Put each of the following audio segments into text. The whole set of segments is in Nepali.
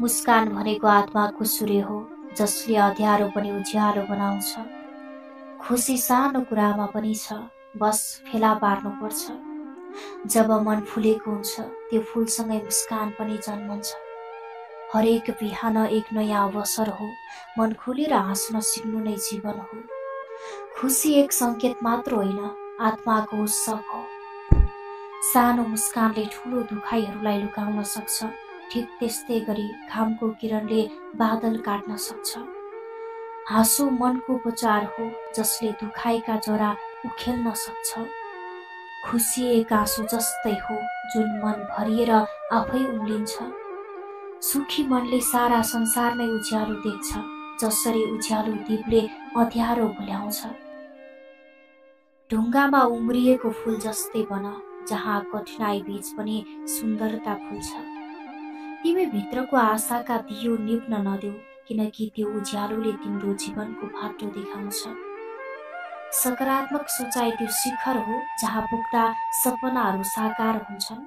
मुस्कान भनेको आत्माको सूर्य हो, जसले अँध्यारो पनि उज्यालो बनाउँछ। खुसी सानो कुरामा पनि छ, बस फेला पार्नुपर्छ। जब मन फुलेको हुन्छ, त्यो फुलसँगै मुस्कान पनि जन्मन्छ। हरेक बिहान एक नयाँ अवसर हो, मन खुलेर हाँस्न सिक्नु नै जीवन हो। खुसी एक सङ्केत मात्र होइन, आत्माको उत्सव हो। सानो मुस्कानले ठुलो दुखाइहरूलाई लुकाउन सक्छ। ठिक त्यस्तै गरी घामको किरणले बादल काट्न सक्छ। हाँसो मनको उपचार हो, जसले दुखाइका जरा उखेल्न सक्छ। खुसी एक आँसु जस्तै हो, जुन मन भरिएर आफै उम्लिन्छ। सुखी मनले सारा संसारमै उज्यालो देख्छ, जसरी उज्यालो दीपले अँध्यारो भुल्याउँछ। ढुङ्गामा उम्रिएको फूल जस्तै बन, जहाँ कठिनाई बीच पनि सुन्दरता फुल्छ। तिमी भित्रको आशाका दियो निप्न नदेऊ, किनकि त्यो उज्यालोले तिम्रो जीवनको बाटो देखाउँछ। सकारात्मक सोचाइ त्यो शिखर हो, जहाँ पुग्दा सपनाहरू साकार हुन्छन्।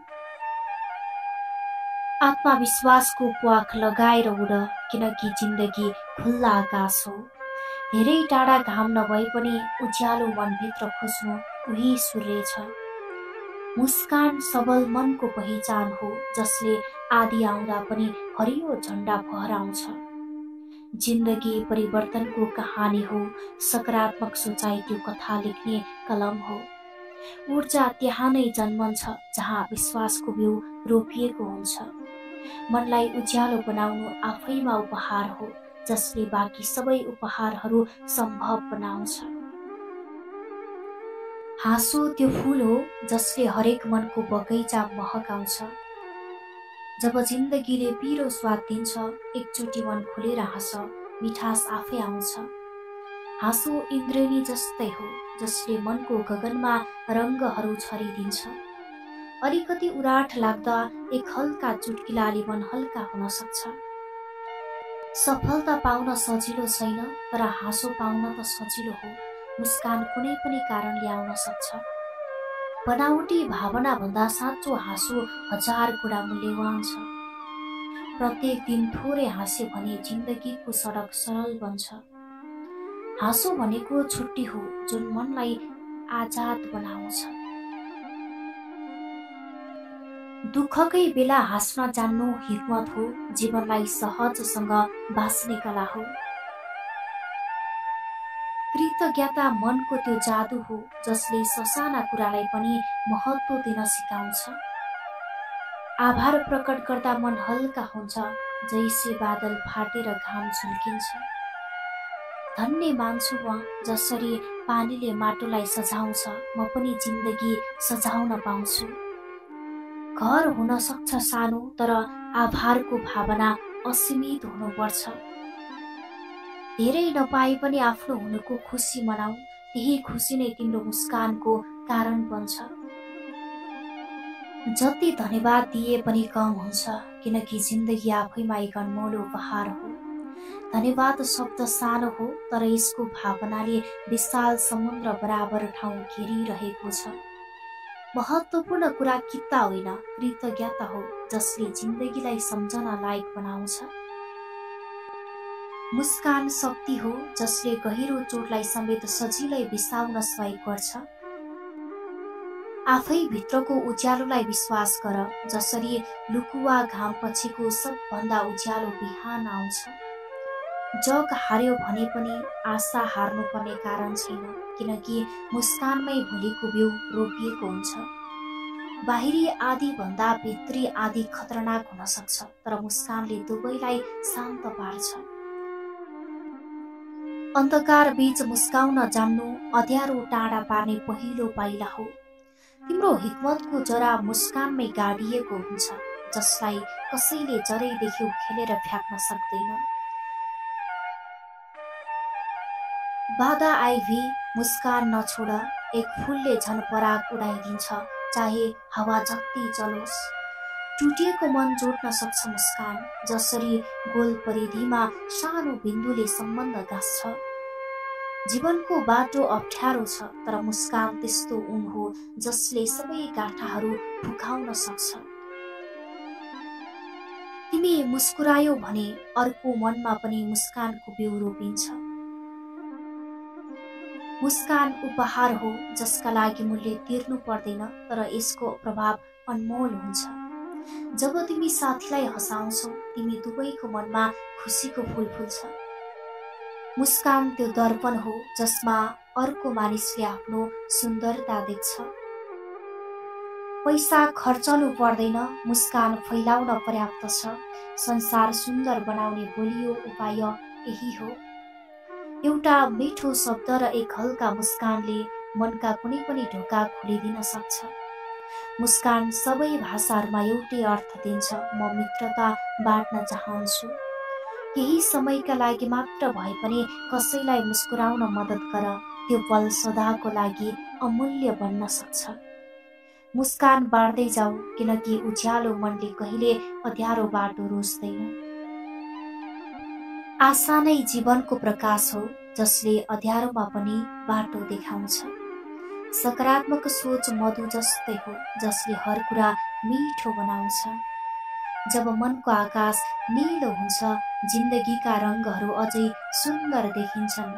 आत्मविश्वासको प्वाख लगाएर उड, किनकि जिन्दगी खुल्ला आकाश हो। धेरै टाढा घाम नभए पनि उज्यालो मनभित्र खोज्नु उही सूर्य छ। मुस्कान सबल मनको पहिचान हो, जसले आधी आउँदा पनि हरियो झण्डा फहराउँछ। जिन्दगी परिवर्तनको कहानी हो, सकारात्मक सोचाइ त्यो कथा लेख्ने कलम हो। ऊर्जा त्यहाँ नै जन्मन्छ, जहाँ विश्वासको बिउ रोपिएको हुन्छ। मनलाई उज्यालो बनाउनु आफैमा उपहार हो, जसले बाँकी सबै उपहारहरू सम्भव बनाउँछ। हाँसो त्यो फूल हो, जसले हरेक मनको बगैँचा महकाउँछ। जब जिन्दगीले पिरो स्वाद दिन्छ, एकचोटि मन खुलेर हाँस, मिठास आफै आउँछ। हाँसो इन्द्रेणी जस्तै हो, जसले मनको गगनमा रङ्गहरू छरिदिन्छ। अलिकति उराठ लाग्दा एक हल्का चुटकिलाले मन हल्का हुन सक्छ। सफलता पाउन सजिलो छैन, तर हाँसो पाउन त सजिलो हो। मुस्कान कुनै पनि कारणले आउन सक्छ। बनावटी भावना भन्दा साँचो हाँसो 1000 गुणा मूल्यवान छ। प्रत्येक दिन थोरै हाँस्यो भने जिन्दगीको सडक सरल बन्छ। हाँसो भनेको छुट्टी हो, जुन मनलाई आजाद बनाउँछ। दुःखकै बेला हाँस्न जान्नु हिक्मत हो, जीवनलाई सहजसँग बाँच्ने कला हो। कृतज्ञता मनको त्यो जादु हो, जसले ससाना कुरालाई पनि महत्त्व दिन सिकाउँछ। आभार प्रकट गर्दा मन हल्का हुन्छ, जैसे बादल फाटेर घाम झुल्किन्छ। धन्य मान्छु म, जसरी पानीले माटोलाई सजाउँछ, म पनि जिन्दगी सजाउन पाउँछु। घर हुन सक्छ सानो, तर आभारको भावना असीमित हुनुपर्छ। धेरै नपाए पनि आफ्नो हुनुको खुसी मनाऊ, त्यही खुसी नै तिम्रो मुस्कानको कारण बन्छ। जति धन्यवाद दिए पनि कम हुन्छ, किनकि जिन्दगी आफैमा एक अनमोल उपहार हो। धन्यवाद शब्द सानो हो, तर यसको भावनाले विशाल समुद्र बराबर ठाउँ घेरिरहेको छ। महत्त्वपूर्ण कुरा कित्ता होइन, कृतज्ञता हो, जसले जिन्दगीलाई सम्झन लायक बनाउँछ। मुस्कान शक्ति हो, जसले गहिरो चोटलाई समेत सजिलै बिसाउन सहयोग गर्छ। आफै भित्रको उज्यालोलाई विश्वास गर, जसरी लुकुवा घाम पछिको सबभन्दा उज्यालो बिहान आउँछ। जग हार्यो भने पनि आशा हार्नुपर्ने कारण छैन, किनकि मुस्कानमै भोलिको बिउ रोपिएको हुन्छ। बाहिरी आदि भन्दा भित्री आदि खतरनाक हुन सक्छ, तर मुस्कानले दुवैलाई शान्त पार्छ। अन्धकार बीच मुस्काउन जान्नु अँध्यारो टाढा पार्ने पहिलो पाइला हो। तिम्रो हिक्मतको जरा मुस्कानमै गाडिएको हुन्छ, जसलाई कसैले जरैदेखि उखेलेर फ्याँक्न सक्दैन। बाधा आए भी मुस्कान नछोड, एक फूलले झन पराग उडाइदिन्छ, चाहे हावा जति चलोस्। टुटिएको मन जोड्न सक्छ मुस्कान, जसरी गोल परिधिमा सानो बिन्दुले सम्बन्ध गाँस्छ। जीवनको बाटो अप्ठ्यारो छ, तर मुस्कान त्यस्तो ऊन हो, जसले सबै गाँठाहरू फुकाउन सक्छ। तिमी मुस्कुरायो भने अर्को मनमा पनि मुस्कानको बिउ रोपिन्छ। मुस्कान उपहार हो जसका लागि मूल्य तिर्नु पर्दैन, तर यसको प्रभाव अनमोल हुन्छ। जब तिमी साथीलाई हँसाउँछौ, तिमी दुवैको मनमा खुसीको फूल फुल्छ। मुस्कान त्यो दर्पण हो जसमा अर्को मानिसले आफ्नो सुन्दरता देख्छ। पैसा खर्चनु पर्दैन, मुस्कान फैलाउन पर्याप्त छ। संसार सुन्दर बनाउने बलियो उपाय यही हो। एउटा मिठो शब्द र एक हल्का मुस्कानले मनका कुनै पनि ढोका खोलिदिन सक्छ। मुस्कान सबै भाषाहरूमा एउटै अर्थ दिन्छ, म मित्रता बाँड्न चाहन्छु। केही समयका लागि मात्र भए पनि कसैलाई मुस्कुराउन मद्दत गर, त्यो पल सदाको लागि अमूल्य बन्न सक्छ। मुस्कान बाँड्दै जाऊ, किनकि उज्यालो मनले कहिले अँध्यारो बाटो रोज्दैन। आशा नै जीवनको प्रकाश हो जसले अँध्यारोमा पनि बाटो देखाउँछ। सकारात्मक सोच मधु जस्तै हो जसले हर कुरा मिठो बनाउँछ। जब मनको आकाश नीलो हुन्छ, जिन्दगीका रङहरू अझै सुन्दर देखिन्छन्।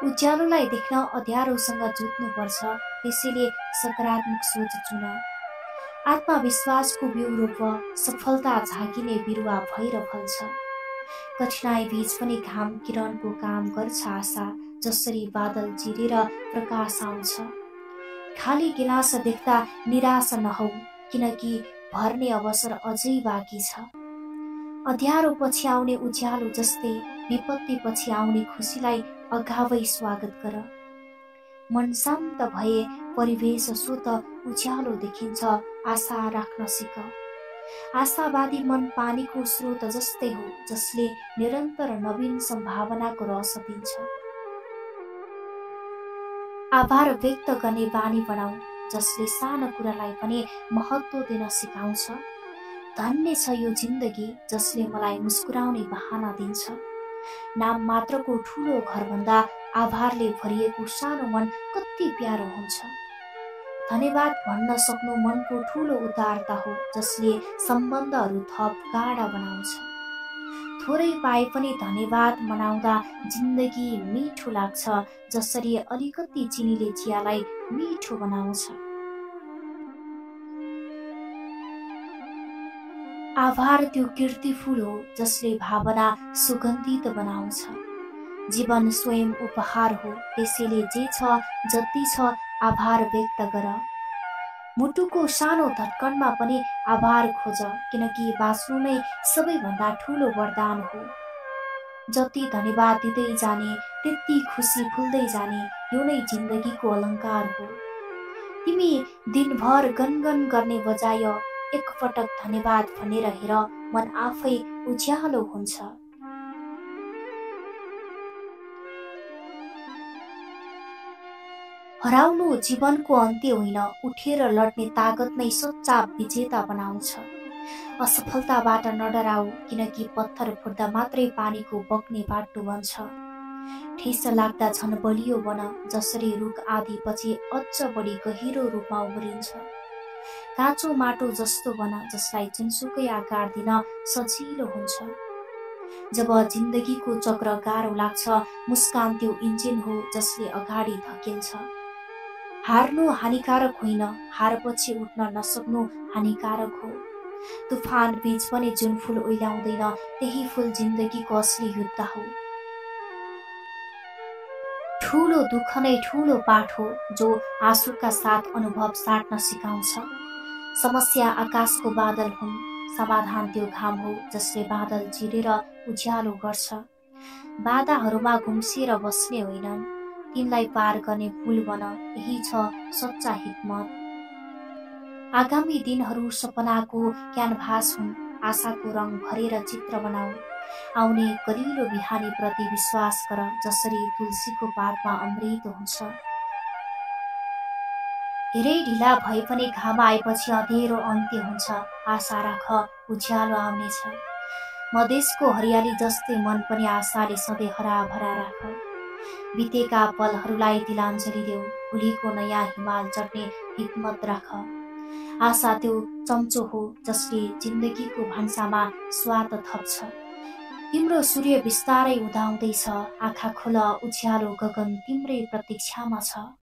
उज्यालोलाई देख्न अँध्यारोसँग जुझ्नुपर्छ, त्यसैले सकारात्मक सोच चुन। आत्मविश्वासको बिउ रोप, सफलता झाँकिने बिरुवा भएर फल्छ। कठिनाई बीच पनि घाम किरणको काम गर्छ आशा, जसरी बादल चिरेर प्रकाश आउँछ। खाली गिलास देख्दा निराश नहौ, किनकि भर्ने अवसर अझै बाँकी छ। अँध्यारो पछि आउने उज्यालो जस्तै विपत्ति पछि आउने खुसीलाई अगावै स्वागत गर। मन शान्त भए परिवेश स्वत उज्यालो देखिन्छ, आशा राख्न सिक। आशावादी मन पानीको स्रोत जस्तै हो जसले निरन्तर नवीन सम्भावनाको रस दिन्छ। आभार व्यक्त गर्ने बानी बनाऊ, जसले सानो कुरालाई पनि महत्त्व दिन सिकाउँछ। धन्य छ यो जिन्दगी जसले मलाई मुस्कुराउने बहाना दिन्छ। नाम मात्रको ठुलो घरभन्दा आभारले भरिएको सानो मन कति प्यारो हुन्छ। धन्यवाद भन्न सक्नु मनको ठुलो उदारता हो जसले सम्बन्धहरू थप गाढा बनाउँछ। थोरै पाए पनि धन्यवाद मनाउँदा जिन्दगी मिठो लाग्छ, जसरी अलिकति चिनीले चियालाई मिठो बनाउँछ। आभार त्यो कीर्तिफुल हो जसले भावना सुगन्धित बनाउँछ। जीवन स्वयं उपहार हो, त्यसैले जे छ जति छ आभार व्यक्त गर। मुटुको सानो धड्कनमा पनि आभार खोज, किनकि बाँच्नु नै सबैभन्दा ठुलो वरदान हो। जति धन्यवाद दिँदै जाने त्यति खुसी फुल्दै जाने, यो नै जिन्दगीको अलङ्कार हो। तिमी दिनभर गनगन गर्ने बजाय एकपटक धन्यवाद भनेर हेर, मन आफै उज्यालो हुन्छ। हराउनु जीवनको अन्त्य होइन, उठेर लड्ने तागत नै सच्चा विजेता बनाउँछ। असफलताबाट नडराऊ, किनकि पत्थर फुट्दा मात्रै पानीको बग्ने बाटो बन्छ। ठेस लाग्दा झन बलियो बन, जसरी रुख आदि पछि अझ बढी गहिरो रूपमा उम्रिन्छ। काँचो माटो जस्तो बन, जसलाई जुनसुकै आकार दिन सजिलो हुन्छ। जब जिन्दगीको चक्र गाह्रो लाग्छ, मुस्कान त्यो इन्जिन हो जसले अगाडि धकेल्छ। हार्नु हानिकारक होइन, हारपछि उठ्न नसक्नु हानिकारक हो। तुफान बीच पनि जुन फूल ओइलाउँदैन, त्यही फूल जिन्दगीको असली युद्ध हो। ठुलो दुःख नै ठुलो पाठ हो, जो आँसुका साथ अनुभव साट्न सिकाउँछ। समस्या आकाशको बादल हुन्, समाधान त्यो घाम हो जसले बादल चिरेर उज्यालो गर्छ। बाधाहरूमा घुम्सिएर बस्ने होइनन्, तिनलाई पार गर्ने पुल बन, यही छ सच्चा हिक्मत। आगामी दिनहरू सपनाको क्यानभास हुन्, आशाको रङ भरेर चित्र बनाऊ। आउने कलिलो बिहानी प्रति विश्वास गर, जसरी तुलसीको पातमा अमृत हुन्छ। धेरै ढिला भए पनि घाम आएपछि अँधेरो अन्त्य हुन्छ, आशा राख उज्यालो आउनेछ। मधेसको हरियाली जस्तै मन पनि आशाले सधैँ हराभरा राख। बितेका पलहरूलाई तिलाञ्जली देऊ, भोलिको नयाँ हिमाल चढ्ने हिक्मत राख। आशा त्यो चम्चो हो जसले जिन्दगीको भान्सामा स्वाद थप्छ। तिम्रो सूर्य बिस्तारै उदाउँदैछ, आँखा खोल उज्यालो गगन तिम्रै प्रतीक्षामा छ।